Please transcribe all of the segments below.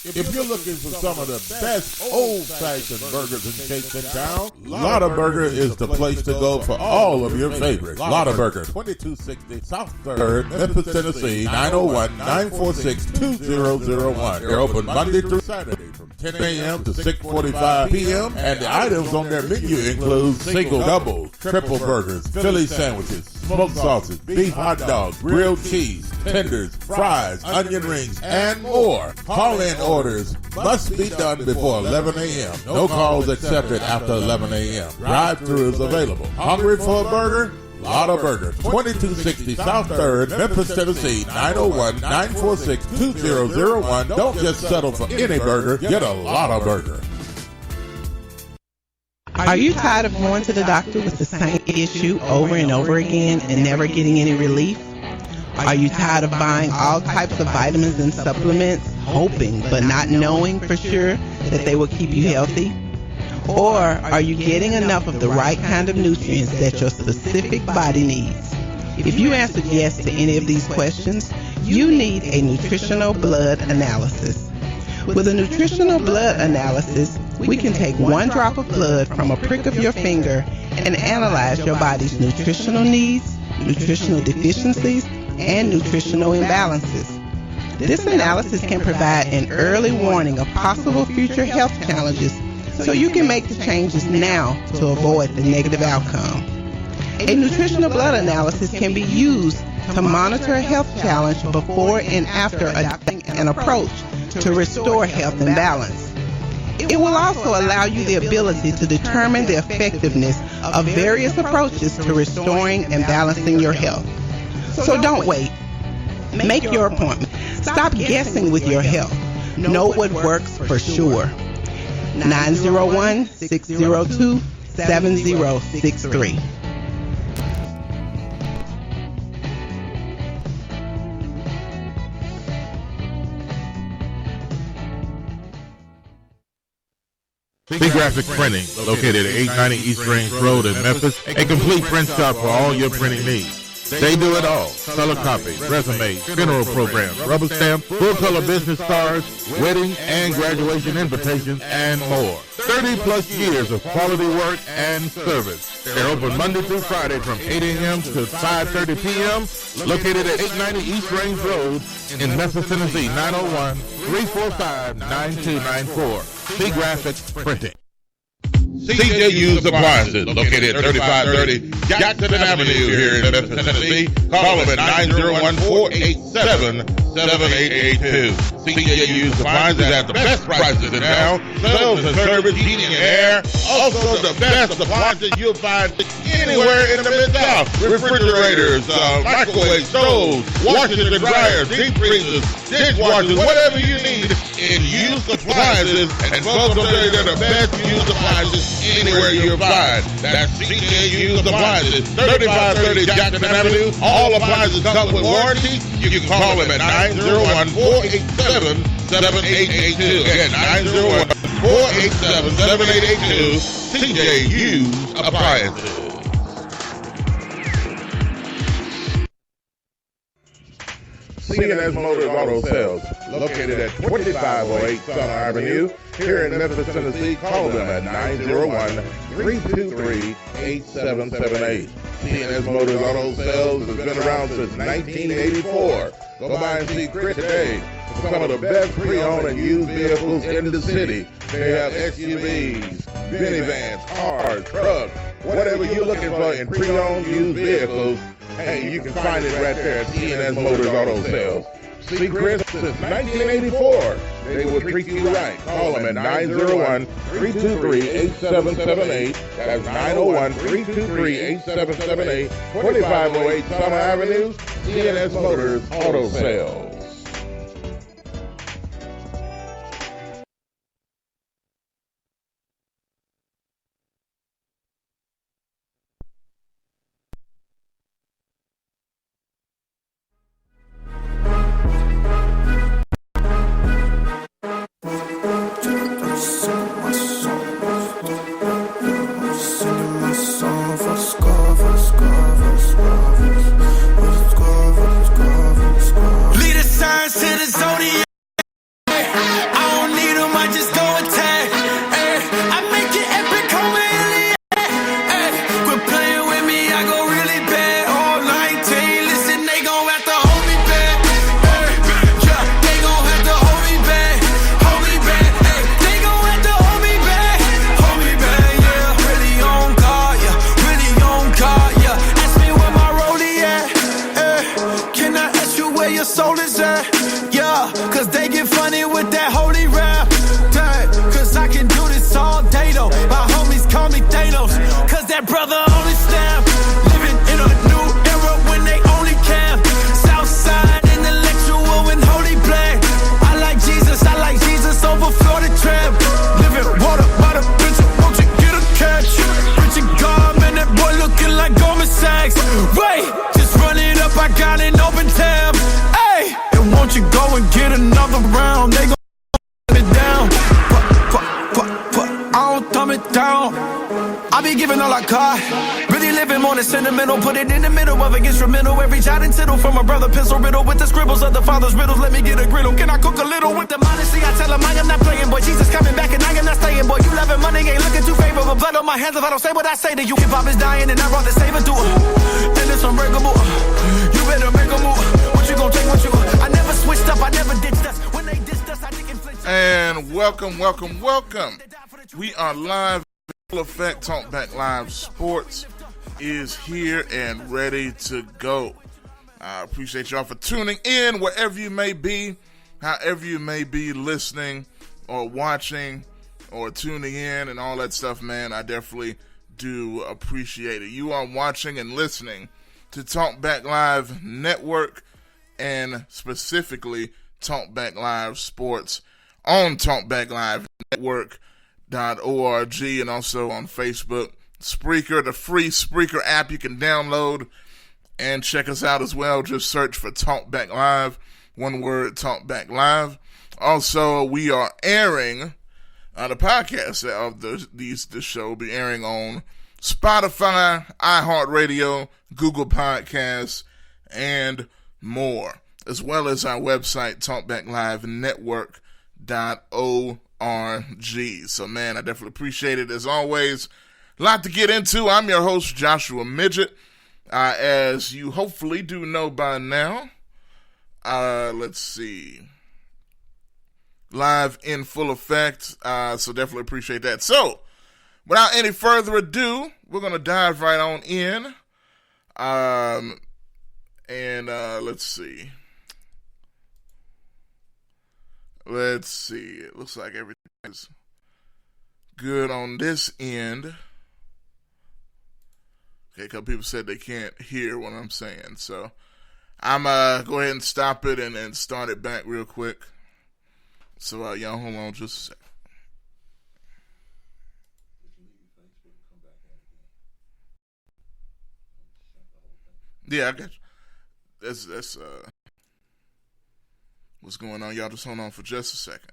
If you're looking for some of the best old-fashioned burgers and cakes in town, Lotta Burger is the place to go for all of your favorites. Lotta Burger, 2260 South 3rd, Memphis, Tennessee, 901-946-2001. They're open Monday through Saturday from 10 a.m. to 6:45 p.m. And the items on their menu include single, double, triple burgers, Philly sandwiches, smoked sausage, beef hot dogs, grilled cheese, tenders, fries, onion rings, and more. Call-in orders must be done before 11 a.m. No calls accepted after 11 a.m. Drive-thru is available. Hungry for a burger? Lotta Burger, 2260 South 3rd, Memphis, Tennessee, 901-946-2001. Don't just settle for any burger. Get a Lotta Burger. Are you tired of going to the doctor with the same issue over and over again and never getting any relief? Are you tired of buying all types of vitamins and supplements, hoping but not knowing for sure that they will keep you healthy? Or are you getting enough of the right kind of nutrients that your specific body needs? If you answered yes to any of these questions, you need a nutritional blood analysis. With a nutritional blood analysis, we can take one drop of blood from a prick of your finger and analyze your body's nutritional needs, nutritional deficiencies, and nutritional imbalances. This analysis can provide an early warning of possible future health challenges so you can make the changes now to avoid the negative outcome. A nutritional blood analysis can be used to monitor a health challenge before and after adopting an approach to restore health and balance. It will also allow you the ability to determine the effectiveness of various approaches to restoring and balancing your health. So don't wait. Make your appointment. Stop guessing with your health. Know what works for sure. 901-602-7063. B-Graphic Printing, located at 890 East Range Road in Memphis, a complete print shop for all your printing needs. They do it all: color copy, resumes, funeral programs, rubber stamp, full-color business cards, wedding and graduation invitations, and more. 30-plus years of quality work and service. They're open Monday through Friday from 8 a.m. to 5:30 p.m., located at 890 East Range Road in Memphis, Tennessee, 901-345-9294. B-Graphic Printing. CJ Used Appliances, located at 3530 Jackson Avenue here in Memphis, Tennessee. Call them at 901-487-7882. CJ Used Appliances has the best prices in town. Sales and service, heating and air. Also the best appliances you'll find anywhere in the Mid-South. Refrigerators, microwave stoves, washers and dryers, deep freezers, dishwashers, whatever you need in used appliances. And folks will tell you they're the best used appliances anywhere you'll find. That's CJ Used Appliances, 3530 Jackson Avenue. All appliances come with warranty. You can call them at 901-487-7882. Again, 901-487-7882. CJ Used Appliances. C&S Motors Auto Sales, located at 2508 Summer Avenue, here in Memphis, Tennessee. Call them at 901-323-8778. C&S Motors Auto Sales has been around since 1984. Go by and see Chris today for some of the best pre-owned and used vehicles in the city. They have SUVs, minivans, cars, trucks, whatever you're looking for in pre-owned used vehicles. Hey, you can find it right there at C&S Motors Auto Sales. See Chris since 1984. They will treat you right. Call them at 901-323-8778. That's 901-323-8778. 2508 Summer Avenue, C&S Motors Auto Sales. Lead that brother only stamp. Living in a new era when they only camp. Southside intellectual and holy black. I like Jesus over Florida tramp. Living water by the bitch, won't you get a catch? Richard Garman, that boy looking like Goldman Sachs. Wait, just run it up, I got an open tab. Hey, and won't you go and get another round? They gon' put it down. I don't thumb it down. I be giving all I got. Really living more than sentimental. Put it in the middle of an instrumental. Every jot and tittle from a brother pencil riddle with the scribbles of the father's riddles. Let me get a griddle. Can I cook a little with the modesty? I tell him I am not playing, boy. Jesus coming back and I am not staying, boy. You loving money ain't looking too favorable. Blood on my hands if I don't say what I say to you. Hip hop is dying and I brought the savior through. And it's unbreakable. You better make a move. What you gonna take? What you? I never switched up. I never ditched us. When they ditched us, I didn't flinch. And welcome. We are live. Full Effect Talk Back Live Sports is here and ready to go. I appreciate y'all for tuning in wherever you may be, however you may be listening or watching or tuning in and all that stuff, man. I definitely do appreciate it. You are watching and listening to Talk Back Live Network and specifically Talk Back Live Sports on Talk Back Live Network. .org and also on Facebook, Spreaker, the free Spreaker app you can download and check us out as well. Just search for Talk Back Live, one word, Talk Back Live. Also, we are airing the podcast of the show will be airing on Spotify, iHeartRadio, Google Podcasts, and more, as well as our website, TalkBackLiveNetwork.org. So, man, I definitely appreciate it as always. A lot to get into. I'm your host, Joshua Midget. As you hopefully do know by now, let's see. Live in full effect. So definitely appreciate that. So, without any further ado, we're going to dive right on in. Let's see. It looks like everything is good on this end. Okay, a couple people said they can't hear what I'm saying. So I'm go ahead and stop it and start it back real quick. So y'all hold on just a second. Yeah, I got you. That's what's going on. Y'all just hold on for just a second.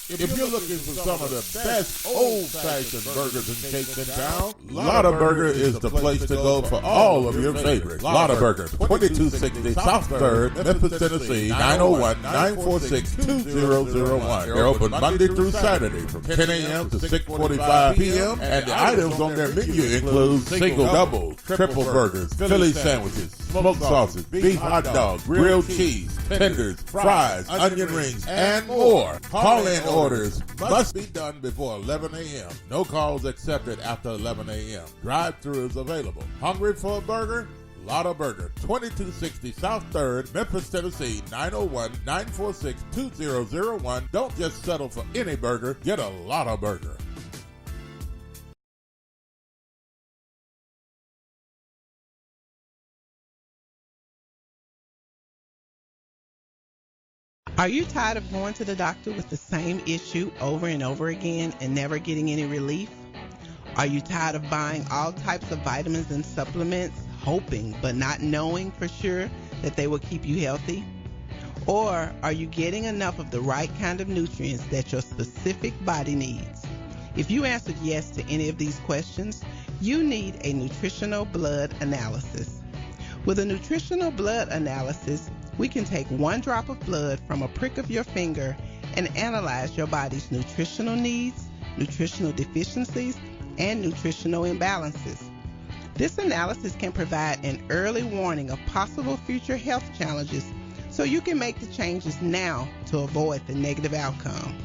If you're looking for some of the best old-fashioned burgers and cakes in town, Lotta Burger is the place to go for all of your favorites. Lotta Burger, 2260 South 3rd, Memphis, Tennessee, 901-946-2001. They're open Monday through Saturday from 10 a.m. to 6:45 p.m. And the items on their menu include single doubles, triple burgers, Philly sandwiches, smoked sausage, beef hot dogs, grilled cheese, tenders, fries, onion rings, and more. Call in orders must be done before 11 a.m. No calls accepted after 11 a.m. Drive-thru is available. Hungry for a burger? Lotta Burger, 2260 South 3rd, Memphis, Tennessee, 901-946-2001. Don't just settle for any burger. Get a Lotta Burger. Are you tired of going to the doctor with the same issue over and over again and never getting any relief? Are you tired of buying all types of vitamins and supplements, hoping but not knowing for sure that they will keep you healthy? Or are you getting enough of the right kind of nutrients that your specific body needs? If you answered yes to any of these questions, you need a nutritional blood analysis. With a nutritional blood analysis, we can take one drop of blood from a prick of your finger and analyze your body's nutritional needs, nutritional deficiencies, and nutritional imbalances. This analysis can provide an early warning of possible future health challenges so you can make the changes now to avoid the negative outcome.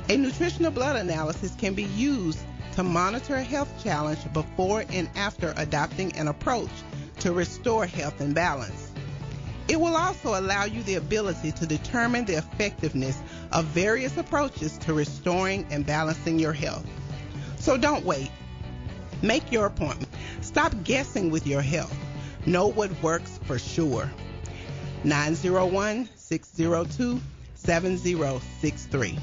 A nutritional blood analysis can be used to monitor a health challenge before and after adopting an approach to restore health and balance. It will also allow you the ability to determine the effectiveness of various approaches to restoring and balancing your health. So don't wait. Make your appointment. Stop guessing with your health. Know what works for sure. 901-602-7063.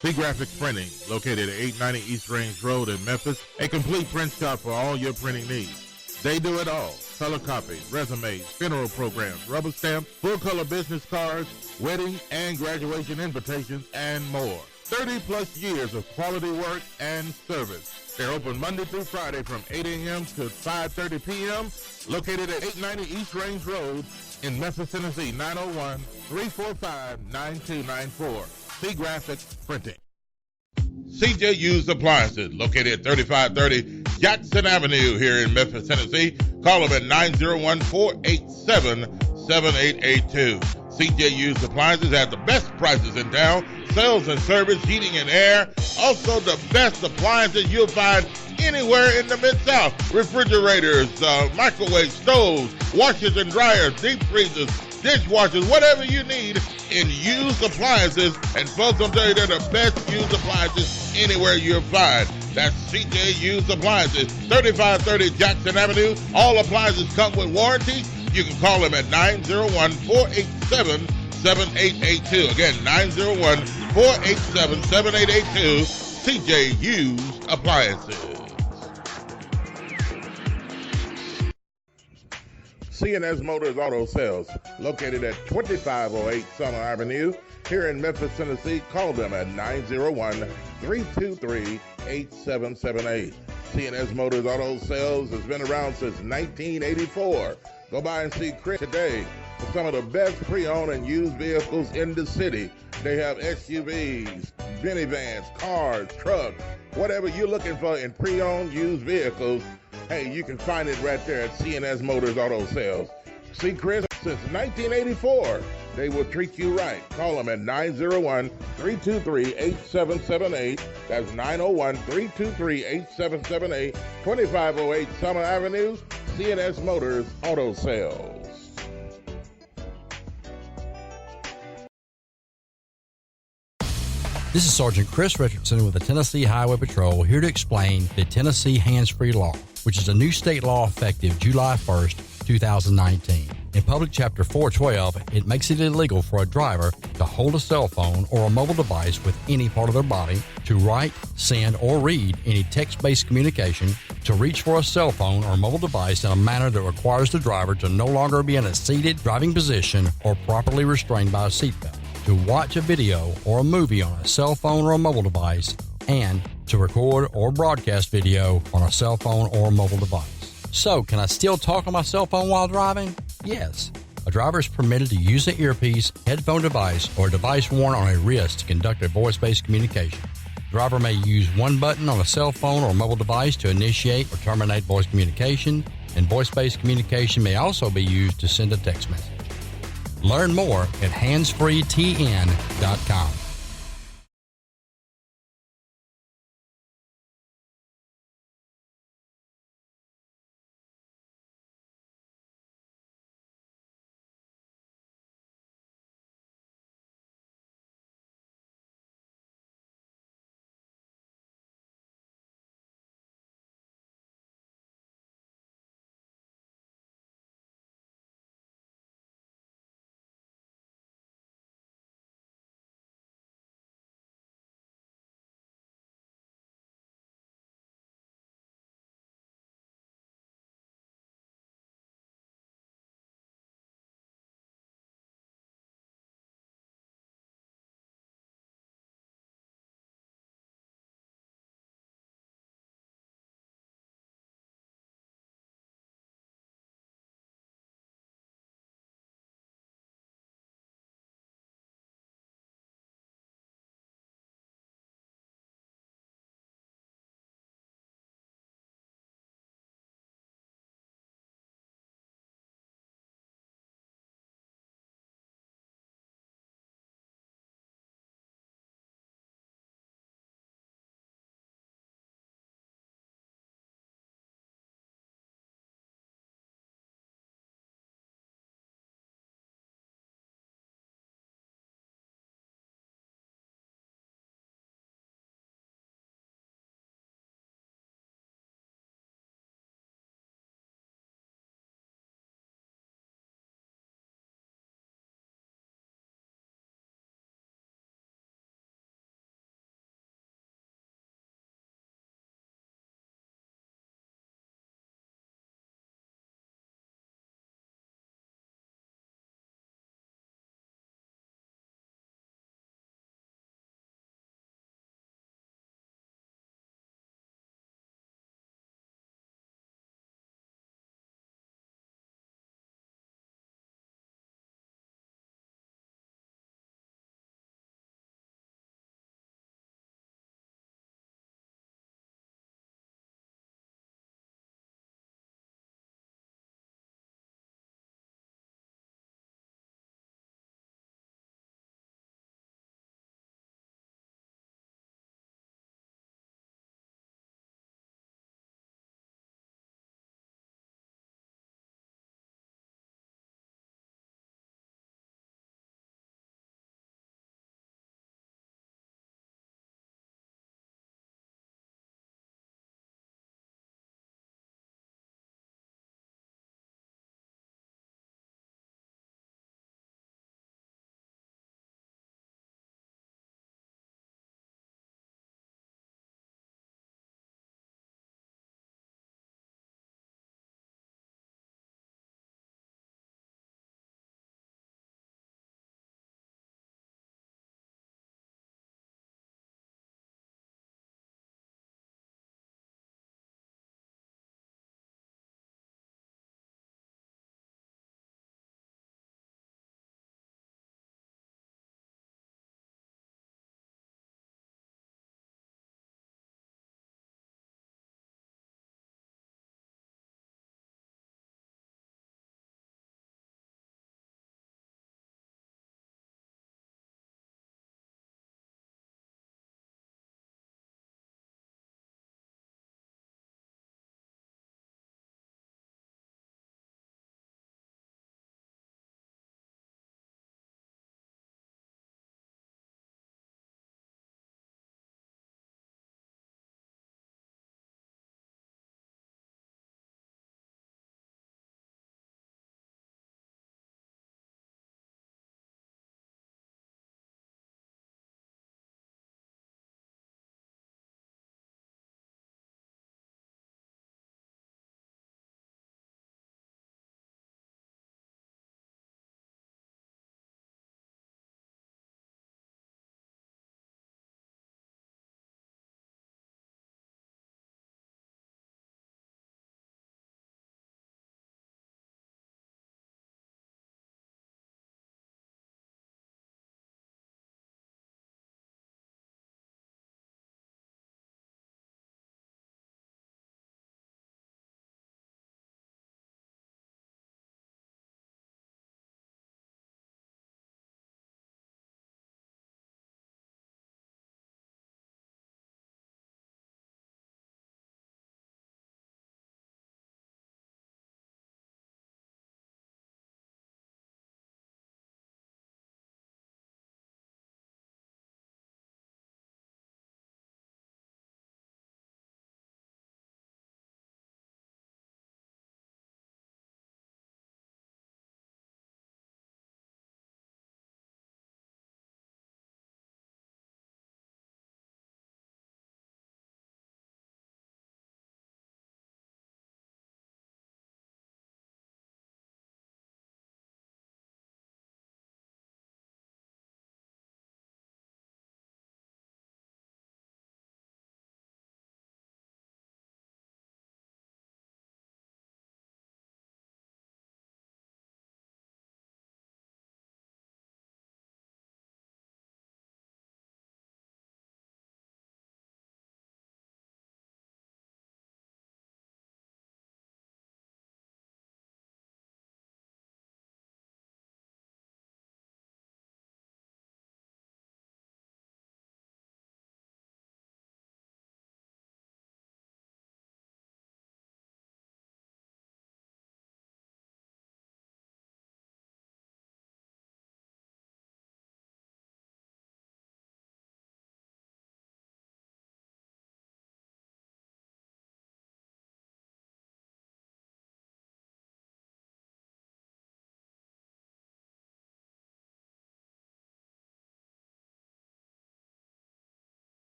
C Graphics Printing, located at 890 East Range Road in Memphis, a complete print shop for all your printing needs. They do it all: color copies, resumes, funeral programs, rubber stamps, full-color business cards, wedding and graduation invitations, and more. 30-plus years of quality work and service. They're open Monday through Friday from 8 a.m. to 5:30 p.m., located at 890 East Range Road in Memphis, Tennessee, 901-345-9294. C Graphics Printing. CJ Used Appliances, located at 3530 Jackson Avenue here in Memphis, Tennessee. Call them at 901-487-7882. CJ Used Appliances has the best prices in town. Sales and service, heating and air. Also the best appliances you'll find anywhere in the Mid-South. Refrigerators, microwave stoves, washers and dryers, deep freezers, dishwashers, whatever you need in used appliances. And folks, I'll tell you, they're the best used appliances anywhere you'll find. That's CJ Used Appliances, 3530 Jackson Avenue. All appliances come with warranty. You can call them at 901-487-7882. Again, 901-487-7882. CJ Used Appliances. C&S Motors Auto Sales, located at 2508 Summer Avenue, here in Memphis, Tennessee. Call them at 901-323-8778. C&S Motors Auto Sales has been around since 1984. Go by and see Chris today for some of the best pre-owned and used vehicles in the city. They have SUVs, minivans, cars, trucks, whatever you're looking for in pre-owned used vehicles. Hey, you can find it right there at C&S Motors Auto Sales. See Chris since 1984. They will treat you right. Call them at 901-323-8778. That's 901-323-8778. 2508 Summer Avenue, C&S Motors Auto Sales. This is Sergeant Chris Richardson with the Tennessee Highway Patrol, here to explain the Tennessee Hands-Free Law, which is a new state law effective July 1st, 2019. In Public Chapter 412, it makes it illegal for a driver to hold a cell phone or a mobile device with any part of their body, to write, send, or read any text-based communication, to reach for a cell phone or mobile device in a manner that requires the driver to no longer be in a seated driving position or properly restrained by a seatbelt, to watch a video or a movie on a cell phone or a mobile device, and to record or broadcast video on a cell phone or mobile device. So, can I still talk on my cell phone while driving? Yes. A driver is permitted to use an earpiece, headphone device, or a device worn on a wrist to conduct a voice-based communication. The driver may use one button on a cell phone or mobile device to initiate or terminate voice communication, and voice-based communication may also be used to send a text message. Learn more at handsfreetn.com.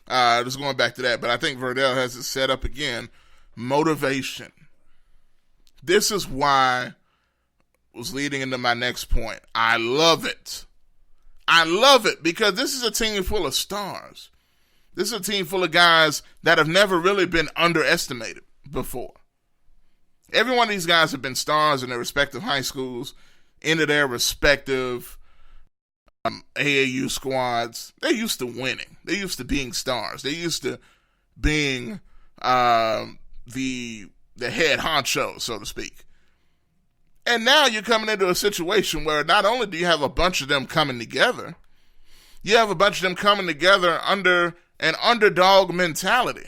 Just going back to that, but I think Verdell has it set up again. Motivation. This is why was leading into my next point. I love it. I love it because this is a team full of stars. This is a team full of guys that have never really been underestimated before. Every one of these guys have been stars in their respective high schools, into their respective AAU squads. They're used to winning. They're used to being stars. They're used to being the head honcho, so to speak. And now you're coming into a situation where not only do you have a bunch of them coming together, you have a bunch of them coming together under an underdog mentality.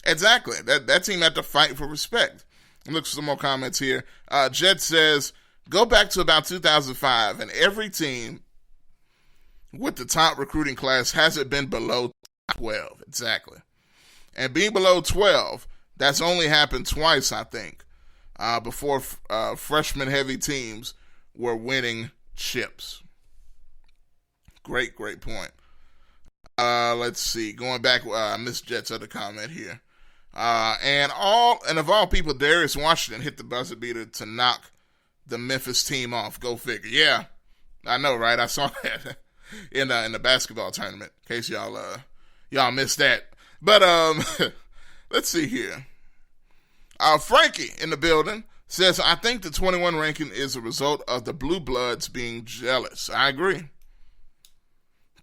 Exactly. That team had to fight for respect. Look for some more comments here. Jed says, go back to about 2005, and every team with the top recruiting class hasn't been below 12. Exactly. And being below 12, that's only happened twice, I think, before freshman-heavy teams were winning chips. Great point. Let's see. Going back, Miss Jet's other comment here. And of all people, Darius Washington hit the buzzer beater to knock the Memphis team off. Go figure. Yeah, I know, right? I saw that in the basketball tournament. In case y'all missed that. But let's see here. Frankie in the building says, I think the 21 ranking is a result of the Blue Bloods being jealous. I agree.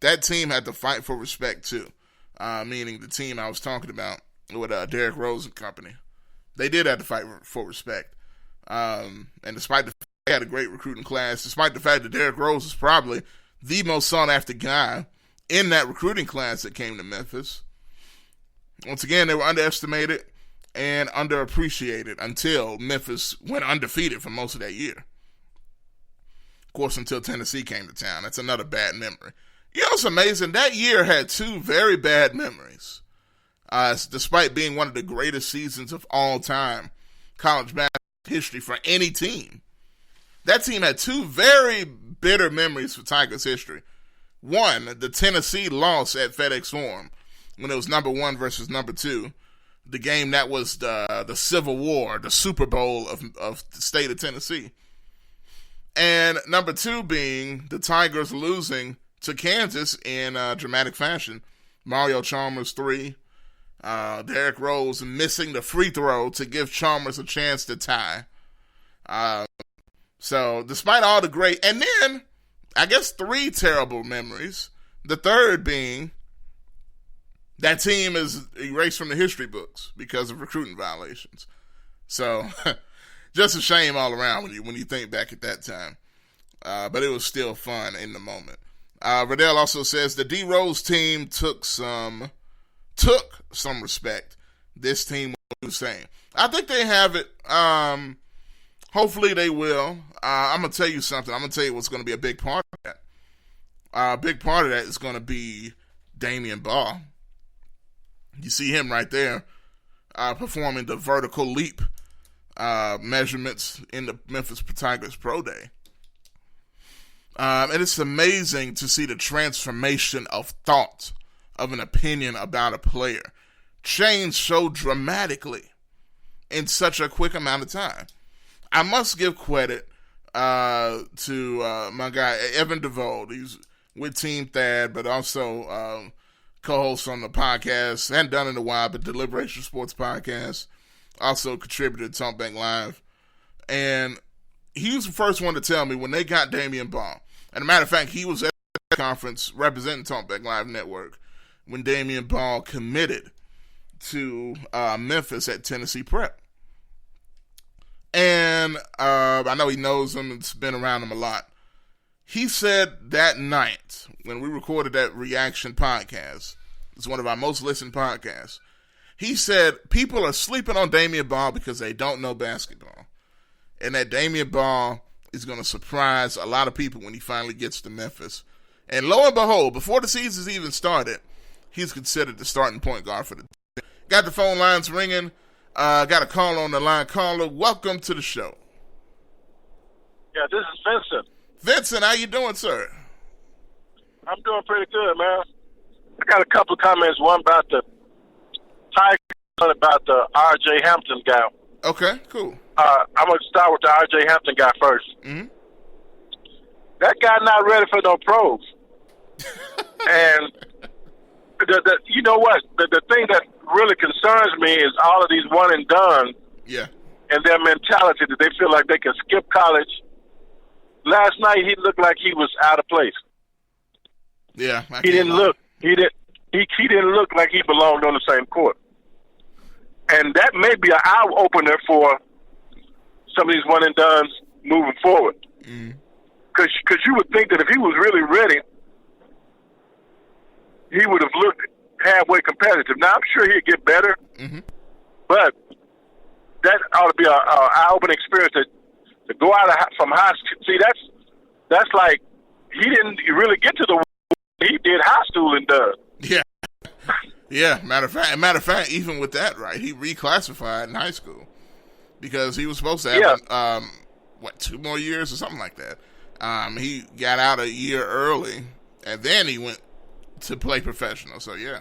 That team had to fight for respect too, meaning the team I was talking about with Derrick Rose and company. They did have to fight for respect. And despite the fact they had a great recruiting class, despite the fact that Derrick Rose is probably the most sought-after guy in that recruiting class that came to Memphis, once again, they were underestimated and underappreciated until Memphis went undefeated for most of that year. Of course, until Tennessee came to town. That's another bad memory. You know, it's amazing. That year had two very bad memories. Despite being one of the greatest seasons of all time, college basketball history for any team. That team had two very bitter memories for Tigers history. One, the Tennessee loss at FedEx Forum, when it was number 1 versus number 2. The game that was the Civil War, the Super Bowl of the state of Tennessee. And number 2 being the Tigers losing to Kansas in dramatic fashion. Mario Chalmers 3. Derrick Rose missing the free throw to give Chalmers a chance to tie. So despite all the great, and then I guess 3 terrible memories. The third being that team is erased from the history books because of recruiting violations. So just a shame all around when you think back at that time. But it was still fun in the moment. Riddell also says the D Rose team took some respect. This team will do the same. I think they have it. Hopefully they will. I'm going to tell you something. I'm going to tell you what's going to be a big part of that. A big part of that is going to be Damian Ball. You see him right there performing the vertical leap measurements in the Memphis Tigers Pro Day. And it's amazing to see the transformation of thought, of an opinion about a player, change so dramatically in such a quick amount of time. I must give credit to my guy, Evan DeVold. He's with Team Thad, but also co-host on the podcast. Hadn't done it in a while, but Deliberation Sports Podcast. Also contributed to Talkback Live. And he was the first one to tell me when they got Damian Ball. And a matter of fact, he was at the conference representing Talkback Live Network when Damian Ball committed to Memphis at Tennessee Prep. And I know he knows him and has been around him a lot. He said that night when we recorded that reaction podcast, it's one of our most listened podcasts, he said people are sleeping on Damian Ball because they don't know basketball. And that Damian Ball is going to surprise a lot of people when he finally gets to Memphis. And lo and behold, before the season's even started, he's considered the starting point guard for the team. Got the phone lines ringing. Got a call on the line. Caller, welcome to the show. Yeah, this is Vincent. Vincent, how you doing, sir? I'm doing pretty good, man. I got a couple of comments. One about the Tigers, one about the R.J. Hampton guy. Okay, cool. I'm going to start with the R.J. Hampton guy first. Mm-hmm. That guy not ready for no pros. And you know what? The thing that really concerns me is all of these one and done. Yeah. And their mentality that they feel like they can skip college. Last night he looked like he was out of place. Yeah. He didn't look like he belonged on the same court. And that may be an eye opener for some of these one and dones moving forward. Because you would think that if he was really ready, he would have looked halfway competitive. Now I'm sure he'd get better, but that ought to be an eye-opening experience to go out from high school. See, that's like he didn't really get to the he did high school and done. Yeah. Yeah, matter of fact, even with that, right, he reclassified in high school because he was supposed to have 2 more years or something like that. He got out a year early, and then he went to play professional. So yeah.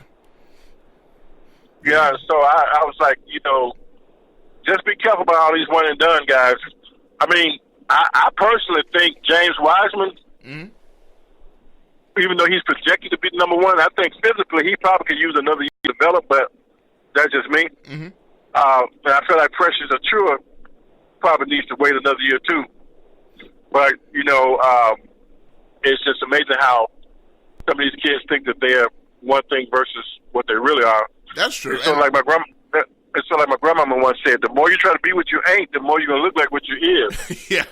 Yeah, so I was like, just be careful about all these one and done guys. I mean, I personally think James Wiseman, even though he's projected to be number one, I think physically he probably could use another year to develop, but that's just me. And I feel like Precious Achiuwa probably needs to wait another year too. But, it's just amazing how some of these kids think that they're one thing versus what they really are. That's true. It's sort of like my grandmama once said, the more you try to be what you ain't, the more you're going to look like what you is. Yeah,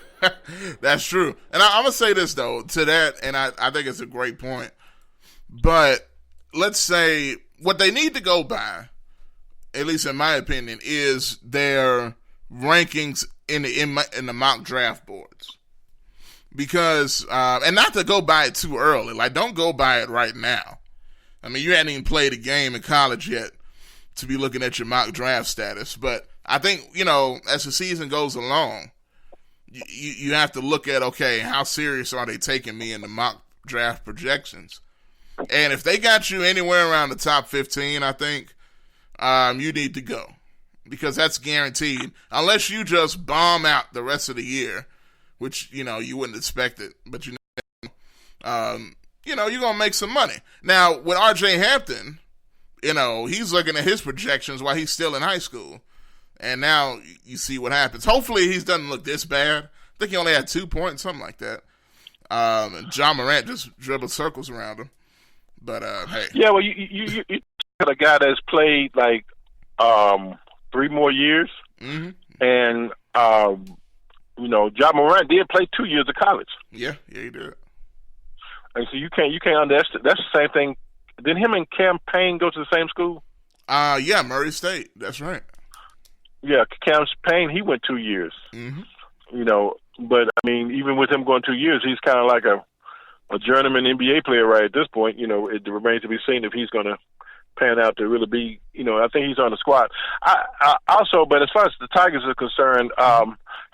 that's true. And I'm going to say this, though, to that, and I think it's a great point. But let's say what they need to go by, at least in my opinion, is their rankings in the mock draft boards. Because, and not to go by it too early. Like, don't go by it right now. I mean, you hadn't even played a game in college yet to be looking at your mock draft status. But I think, as the season goes along, you have to look at, okay, how serious are they taking me in the mock draft projections? And if they got you anywhere around the top 15, I think, you need to go. Because that's guaranteed. Unless you just bomb out the rest of the year, which, you wouldn't expect it, but you're going to make some money. Now, with R.J. Hampton, he's looking at his projections while he's still in high school. And now you see what happens. Hopefully he doesn't look this bad. I think he only had 2 points, something like that. And John Morant just dribbled circles around him. But, hey. Yeah, well, you got a guy that's played, 3 more years. And, John Morant did play 2 years of college. Yeah, he did. And so you can't underestimate. That's the same thing. Didn't him and Cam Payne go to the same school? Yeah, Murray State. That's right. Yeah, Cam Payne, he went 2 years. But I mean, even with him going 2 years, he's kind of like a journeyman NBA player right at this point. It remains to be seen if he's going to pan out to really be. I think he's on the squad. I also, but as far as the Tigers are concerned,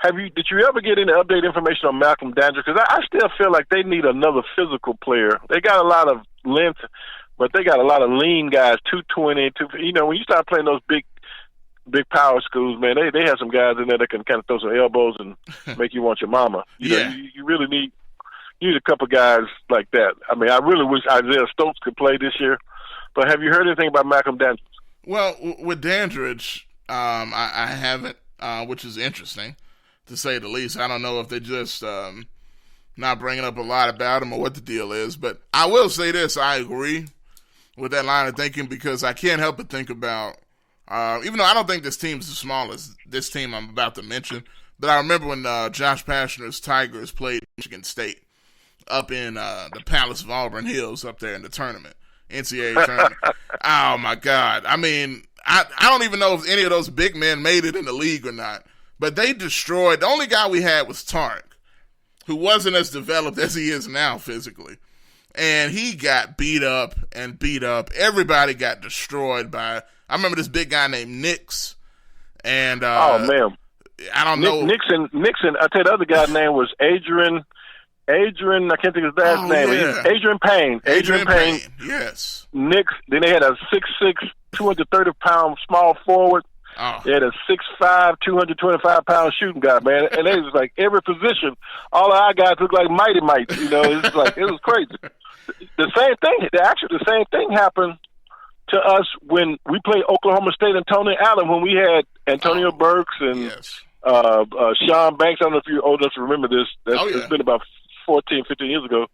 did you ever get any update information on Malcolm Dandridge? Because I still feel like they need another physical player. They got a lot of length, but they got a lot of lean guys, 220, when you start playing those big power schools, man, they have some guys in there that can kind of throw some elbows and make you want your mama. You really need a couple guys like that. I mean, I really wish Isaiah Stokes could play this year. But have you heard anything about Malcolm Dandridge? Well, with Dandridge, I haven't, which is interesting, to say the least. I don't know if they just not bringing up a lot about him or what the deal is. But I will say this, I agree with that line of thinking because I can't help but think about, even though I don't think this team's as small as this team I'm about to mention, but I remember when Josh Pastner's Tigers played Michigan State up in the Palace of Auburn Hills up there in the tournament. NCAA tournament. Oh, my God. I mean, I don't even know if any of those big men made it in the league or not. But they destroyed. The only guy we had was Tarek, who wasn't as developed as he is now physically. And he got beat up and beat up. Everybody got destroyed by, I remember this big guy named Nix. And, oh, man. I don't know. Nixon, I tell you, the other guy's name was Adrian Adrian, I can't think of his last name. Yeah. Adrian Payne. Adrian Payne. Yes. Knicks. Then they had a 6'6", 230-pound small forward. Oh. They had a 6'5", 225-pound shooting guy, man. And it was like every position, all of our guys looked like mighty mites. You know, it's like it was crazy. The same thing happened to us when we played Oklahoma State and Tony Allen when we had Antonio Burks and Sean Banks. I don't know if you're old enough to remember this. It's been about 14, 15 years ago.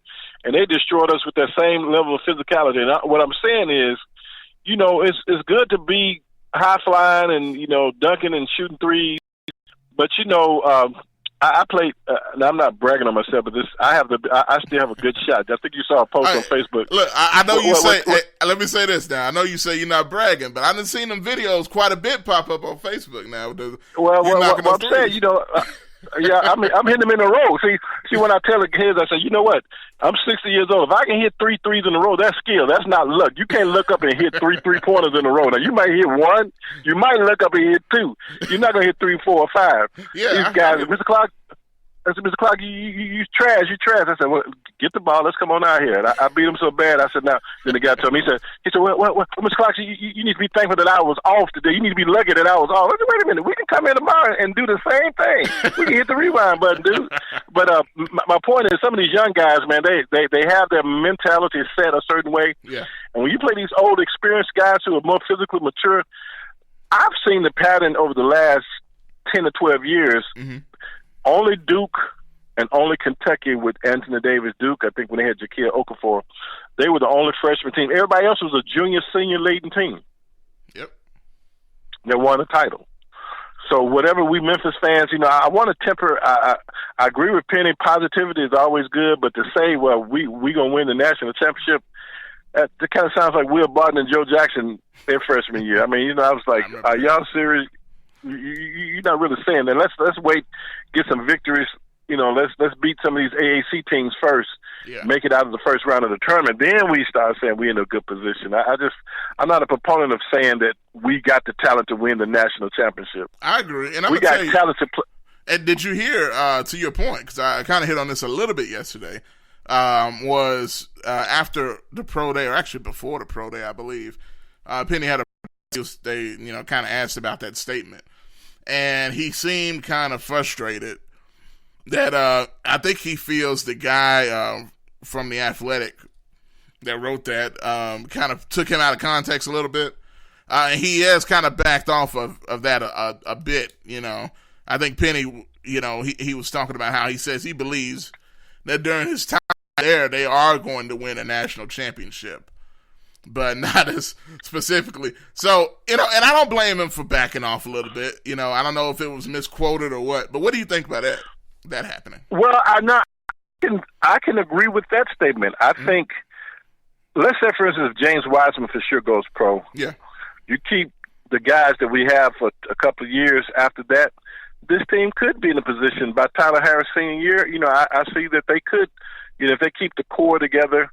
And they destroyed us with that same level of physicality. And what I'm saying is, you know, it's good to be high flying and, you know, dunking and shooting threes. But, you know, I played. And I'm not bragging on myself, but I still have a good shot. I think you saw a post on Facebook. Look, I know you say. Let me say this now. I know you say you're not bragging, but I've been seeing them videos quite a bit pop up on Facebook now. What I'm saying, you know, I'm hitting them in a row. See, when I tell the kids, I say, you know what? I'm 60 years old. If I can hit 3 threes in a row, that's skill. That's not luck. You can't look up and hit 3 3-pointers in a row. Now, you might hit 1. You might look up and hit 2. You're not going to hit 3, 4, or 5. Yeah, these guys, Mr. Clark. I said, Mr. Clark, you trash. I said, well, get the ball. Let's come on out here. And I beat him so bad. I said, now. Then the guy told me, he said, well, Mr. Clark, you need to be thankful that I was off today. You need to be lucky that I was off. I said, wait a minute. We can come in tomorrow and do the same thing. We can hit the rewind button, dude. But my point is, some of these young guys, man, they have their mentality set a certain way. Yeah. And when you play these old, experienced guys who are more physically mature, I've seen the pattern over the last 10 to 12 years. Mm-hmm. Only Duke and only Kentucky with Anthony Davis. Duke, I think when they had Jaquil Okafor, they were the only freshman team. Everybody else was a junior, senior laden team. Yep. They won a title. So whatever we Memphis fans, you know, I want to temper. I agree with Penny. Positivity is always good, but to say, well, we gonna win the national championship, that kind of sounds like Will Barton and Joe Jackson their freshman year. I mean, you know, I was like, are y'all serious? You're not really saying that. Let's wait, get some victories. You know, let's beat some of these AAC teams first. Yeah. Make it out of the first round of the tournament. Then we start saying we're in a good position. I'm not a proponent of saying that we got the talent to win the national championship. I agree, and we got talent to play. And did you hear, to your point, because I kind of hit on this a little bit yesterday, was after the pro day, or actually before the pro day, I believe, Penny had they kind of asked about that statement. And he seemed kind of frustrated that I think he feels the guy from The Athletic that wrote that kind of took him out of context a little bit. And he has kind of backed off of that a bit, you know. I think Penny, you know, he was talking about how he says he believes that during his time there, they are going to win a national championship, but not as specifically. So, you know, and I don't blame him for backing off a little bit. You know, I don't know if it was misquoted or what, but what do you think about that happening? Well, I can agree with that statement. I think, let's say, for instance, if James Wiseman for sure goes pro. Yeah. You keep the guys that we have for a couple of years after that, this team could be in a position by Tyler Harris' senior year. You know, I see that they could, you know, if they keep the core together.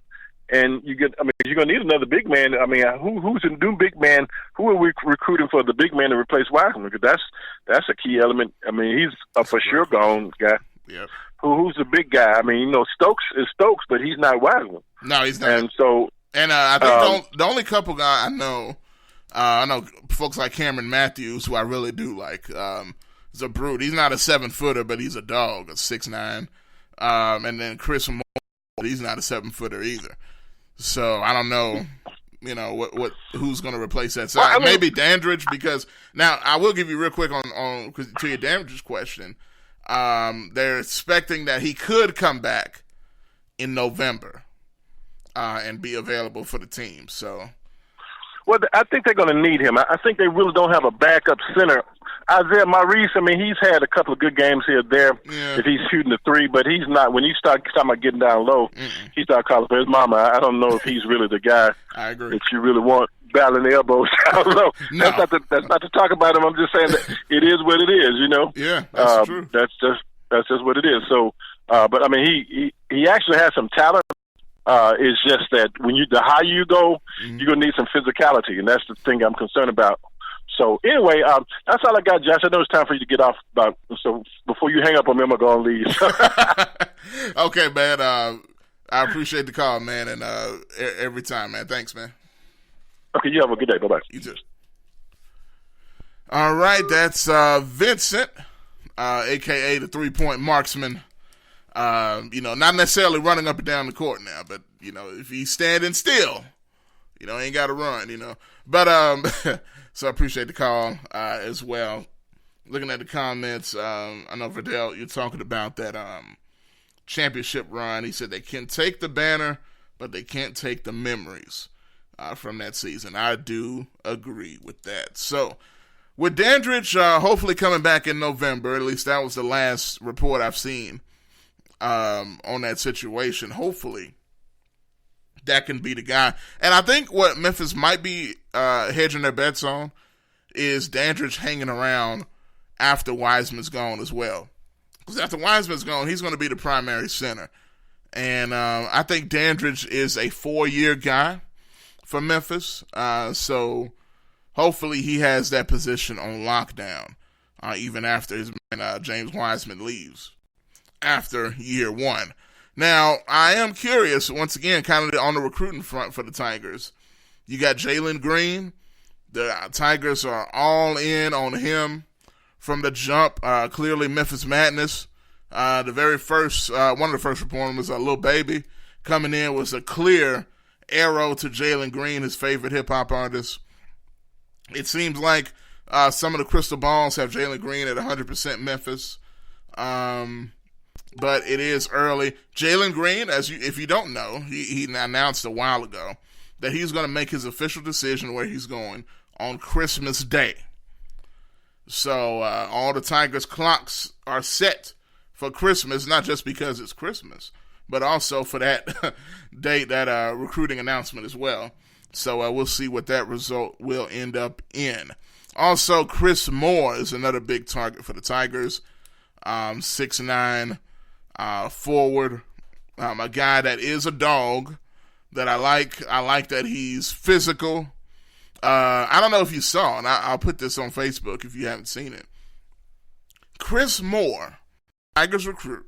And you're going to need another big man. I mean, who's a new big man? Who are we recruiting for the big man to replace Wiseman? Because that's a key element. I mean, he's a for sure gone guy. Yep. Who's the big guy? I mean, you know, Stokes is Stokes, but he's not Wiseman. No, he's not. And so, I think the only couple guys I know folks like Cameron Matthews, who I really do like. He's a brute. He's not a 7-footer, but he's a dog, a 6'9". And then Chris Moore, he's not a 7-footer either. So I don't know, you know, who's going to replace that side. Well, I mean, maybe Dandridge, because now I will give you real quick on to your Dandridge's question. They're expecting that he could come back in November and be available for the team. So, well, I think they're going to need him. I think they really don't have a backup center. Isaiah Maurice, I mean, he's had a couple of good games here and there if he's shooting the three, but he's not. When you start talking about getting down low, he starts calling for his mama. I don't know if he's really the guy I agree. that you really want battling the elbows down low. No. That's not to talk about him. I'm just saying that it is what it is, you know? Yeah, that's true. That's just what it is. So, but I mean, he actually has some talent. It's just that the higher you go, you're going to need some physicality, and that's the thing I'm concerned about. So anyway, that's all I got, Josh. I know it's time for you to get off. So before you hang up on me, I'm going to leave. Okay, man. I appreciate the call, man, and every time, man. Thanks, man. Okay, you have a good day. Bye-bye. You too. All right, that's Vincent, a.k.a. the three-point marksman. Not necessarily running up and down the court now, but, if he's standing still, ain't got to run, But, so I appreciate the call as well. Looking at the comments, I know, Vidal, you're talking about that championship run. He said they can take the banner, but they can't take the memories from that season. I do agree with that. So, with Dandridge hopefully coming back in November, at least that was the last report I've seen on that situation. Hopefully, that can be the guy. And I think what Memphis might be hedging their bets on is Dandridge hanging around after Wiseman's gone as well. Because after Wiseman's gone, he's going to be the primary center. And I think Dandridge is a 4-year guy for Memphis. So hopefully he has that position on lockdown, even after his man, James Wiseman leaves after year one. Now, I am curious, once again, kind of on the recruiting front for the Tigers. You got Jalen Green. The Tigers are all in on him from the jump. Clearly, Memphis Madness. The very first, one of the first reports was a Lil Baby coming in was a clear arrow to Jalen Green, his favorite hip-hop artist. It seems like some of the crystal balls have Jalen Green at 100% Memphis. But it is early. Jalen Green, if you don't know, he announced a while ago that he's going to make his official decision where he's going on Christmas Day. So all the Tigers' clocks are set for Christmas, not just because it's Christmas, but also for that date, that recruiting announcement as well. So we'll see what that result will end up in. Also, Chris Moore is another big target for the Tigers. 6'9", forward. A guy that is a dog that I like. I like that he's physical. I don't know if you saw, and I'll put this on Facebook if you haven't seen it. Chris Moore, Tigers recruit,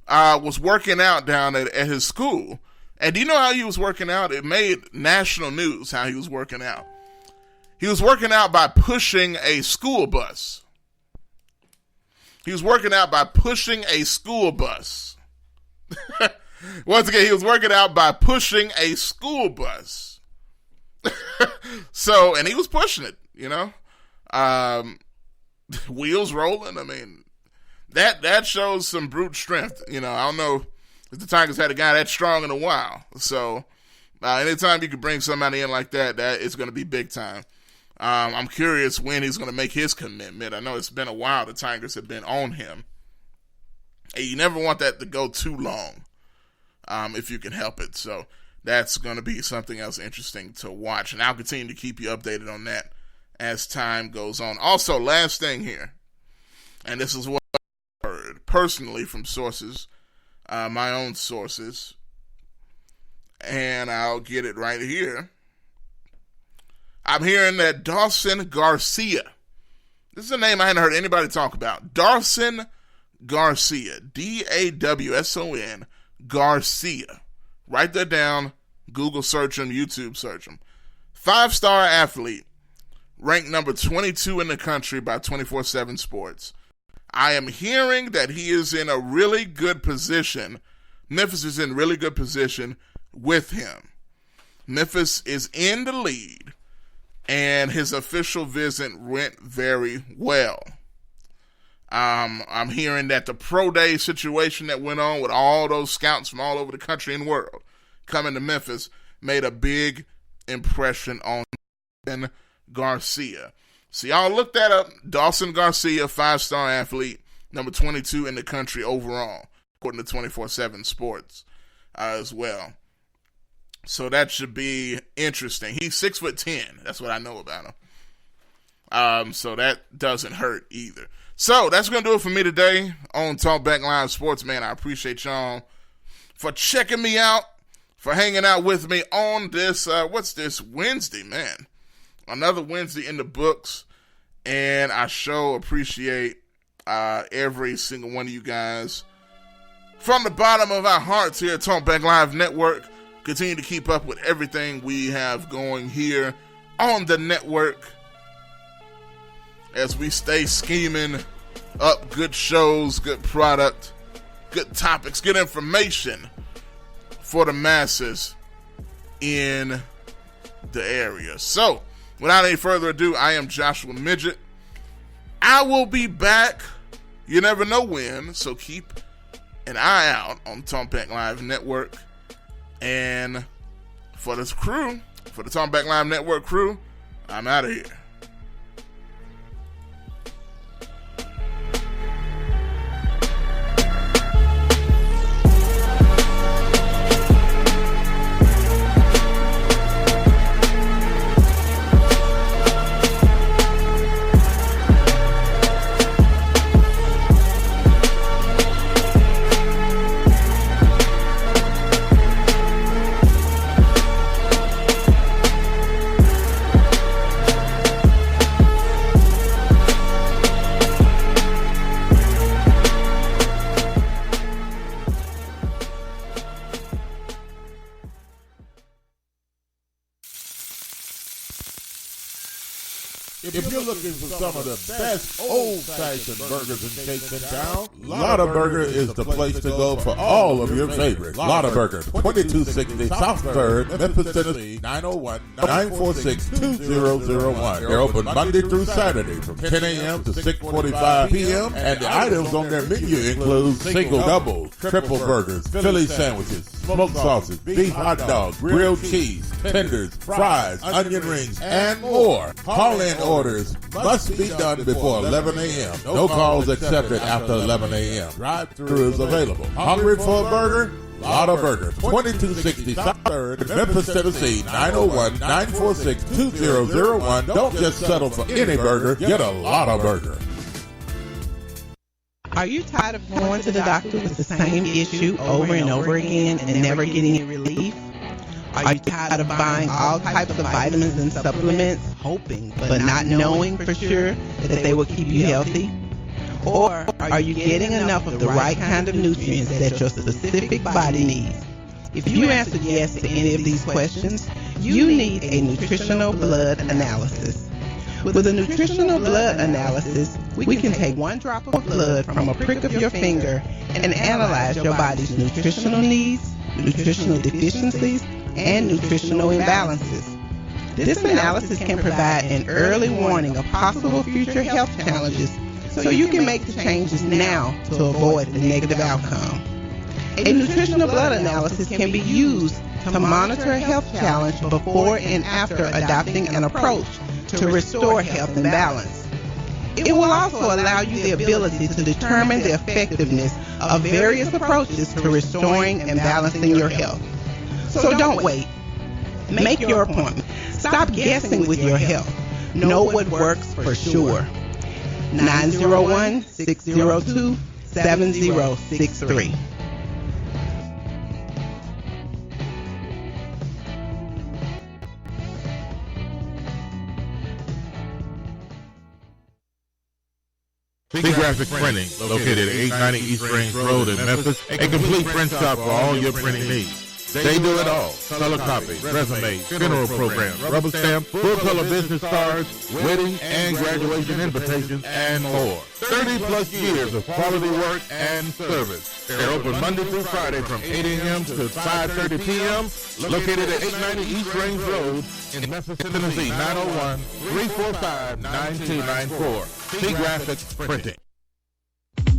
was working out down at his school. And do you know how he was working out? It made national news how he was working out. He was working out by pushing a school bus. He was working out by pushing a school bus. Once again, he was working out by pushing a school bus. So, and he was pushing it, wheels rolling. I mean, that shows some brute strength. I don't know if the Tigers had a guy that strong in a while. So, anytime you can bring somebody in like that is going to be big time. I'm curious when he's going to make his commitment. I know it's been a while the Tigers have been on him. And you never want that to go too long, if you can help it. So that's going to be something else interesting to watch. And I'll continue to keep you updated on that as time goes on. Also, last thing here, and this is what I heard personally from sources, my own sources, and I'll get it right here. I'm hearing that Dawson Garcia, this is a name I hadn't heard anybody talk about. Dawson Garcia, D-A-W-S-O-N, Garcia. Write that down. Google search him, YouTube search him. 5-star athlete, ranked number 22 in the country by 24/7 Sports. I am hearing that he is in a really good position. Memphis is in really good position with him. Memphis is in the lead, and his official visit went very well. I'm hearing that the pro day situation that went on with all those scouts from all over the country and world coming to Memphis made a big impression on Dawson Garcia. So y'all look that up. Dawson Garcia, 5-star athlete, number 22 in the country overall, according to 24/7 Sports as well. So that should be interesting. He's 6'10". That's what I know about him. So that doesn't hurt either. So that's going to do it for me today on Talk Back Live Sports, man. I appreciate y'all for checking me out, for hanging out with me on this, what's this, Wednesday, man. Another Wednesday in the books, and I sure appreciate every single one of you guys From the bottom of our hearts here at Talkback Live Network, continue to keep up with everything we have going here on the network as we stay scheming up good shows, good product, good topics, good information for the masses in the area. So, without any further ado, I am Joshua Midget. I will be back. You never know when, so keep an eye out on Talkback Live Network. And for this crew, for the Talkback Live Network crew, I'm out of here. If you're looking for some of the best old-fashioned burgers and cakes in town, Lotta Burger is the place to go for all of your favorites. Lotta Burger, 2260 South 3rd, Memphis, Tennessee, 901-946-2001. They're open Monday through Saturday from 10 a.m. to 6:45 p.m. And the items on their menu include single doubles, triple burgers, Philly sandwiches, smoked sausage, beef hot dogs, grilled cheese, tenders, fries, onion rings, and more. Call-in orders must be done before 11 a.m. No calls accepted after 11 a.m. Drive-thru is available. Hungry for a burger? Lotta Burger, 2260 South 3rd, Memphis, Tennessee, 901-946-2001. Don't just settle for any burger. Get a Lotta Burger. Are you tired of going to the doctor with the same issue over and over again and never getting any relief? Are you tired of buying all types of vitamins and supplements, hoping but not knowing for sure that they will keep you healthy? Or are you getting enough of the right kind of nutrients that your specific body needs? If you answered yes to any of these questions, you need a nutritional blood analysis. With a nutritional blood analysis, we can take one drop of blood from a prick of your finger and analyze your body's nutritional needs, nutritional deficiencies, and nutritional imbalances. This analysis can provide an early warning of possible future health challenges so you can make the changes now to avoid the negative outcome. A nutritional blood analysis can be used to monitor a health challenge before and after adopting an approach to restore health and balance. It will also allow you the ability to determine the effectiveness of various approaches to restoring and balancing your health. So don't wait. Make your appointment. Stop guessing with your health. Know what works for sure. 901-602-7063. Graphic Printing, located at 890 East Range Road in Memphis, a complete print shop for all your printing needs. They do it all: color copy, resumes, funeral programs, rubber stamp, full color business cards, wedding and graduation invitations, and more. 30 plus years of quality work and service. They're open Monday through Friday from 8 a.m. to 5:30 p.m. Located at 890 East Range Road in Memphis, Tennessee, 901-345-9294. C Graphics Printing.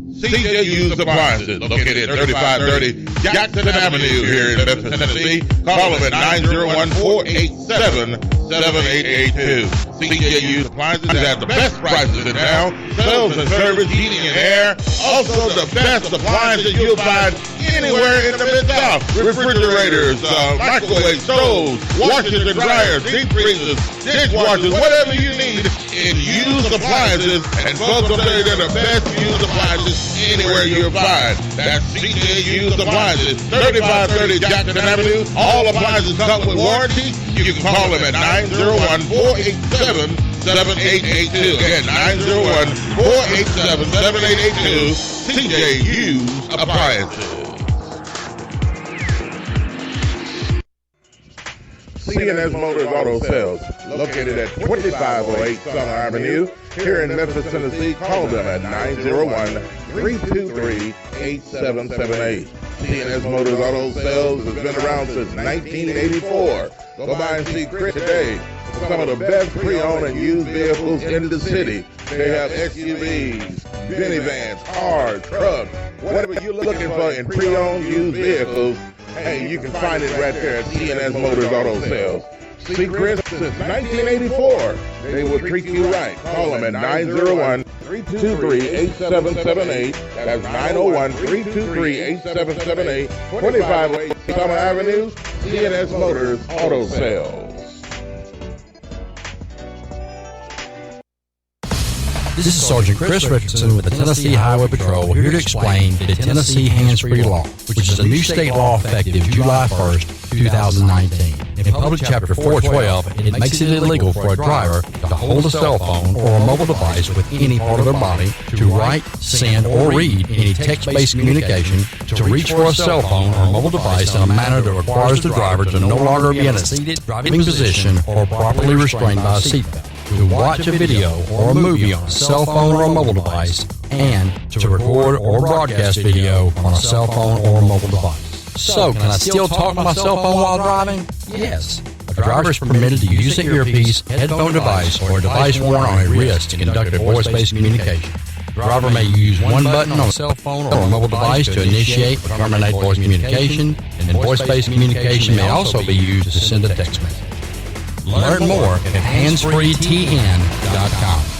CJ Used Appliances, located at 3530 Jackson Avenue here in Memphis, Tennessee. Call them at 901-487-7882. CJ Used Appliances has the best prices in town. Sales and service, heating and air. Also the best appliances you'll find anywhere in the Mid-South. Refrigerators, microwave stoves, washers and dryers, deep freezers, dishwashers, whatever you need in used appliances. And folks will tell you they're the best used appliances anywhere you'll find. That's CJ Used Appliances, 3530 Jackson Avenue. All appliances come with warranty. You can call them at 901-487-7882. Again, 901-487-7882. CJ Used Appliances. CNS Motors Auto Sales, located at 2508 Summer Avenue, here in Memphis, Tennessee. Call them at 901-323-8778. CNS Motors Auto Sales has been around since 1984. Go by and see Chris today. Some of the best pre-owned and used vehicles in the city. They have SUVs, minivans, cars, trucks, whatever you're looking for in pre-owned used vehicles. Hey, you can find it right there at CNS Motors Auto Sales. See Chris since 1984. They will treat you right. Call them at 901-323-8778. That's 901-323-8778. 2508 Summer Avenue, CNS Motors Auto Sales. This is Sergeant Chris Richardson with the Tennessee Highway Patrol, here to explain the Tennessee Hands-Free Law, which is a new state law effective July 1st, 2019. In Public Chapter 412, it makes it illegal for a driver to hold a cell phone or a mobile device with any part of their body, to write, send, or read any text-based communication, to reach for a cell phone or mobile device in a manner that requires the driver to no longer be in a seated driving position or properly restrained by a seatbelt, to watch a video or a movie on a cell phone or a mobile device, and to record or broadcast video on a cell phone or a mobile device. So, can I still talk to my cell phone while driving? Yes. A driver is permitted to use an earpiece, headphone device, or a device worn on a wrist to conduct a voice-based communication. The driver may use one button on a cell phone or a mobile device to initiate or terminate voice communication, and voice-based communication may also be used to send a text message. Learn more at handsfreetn.com.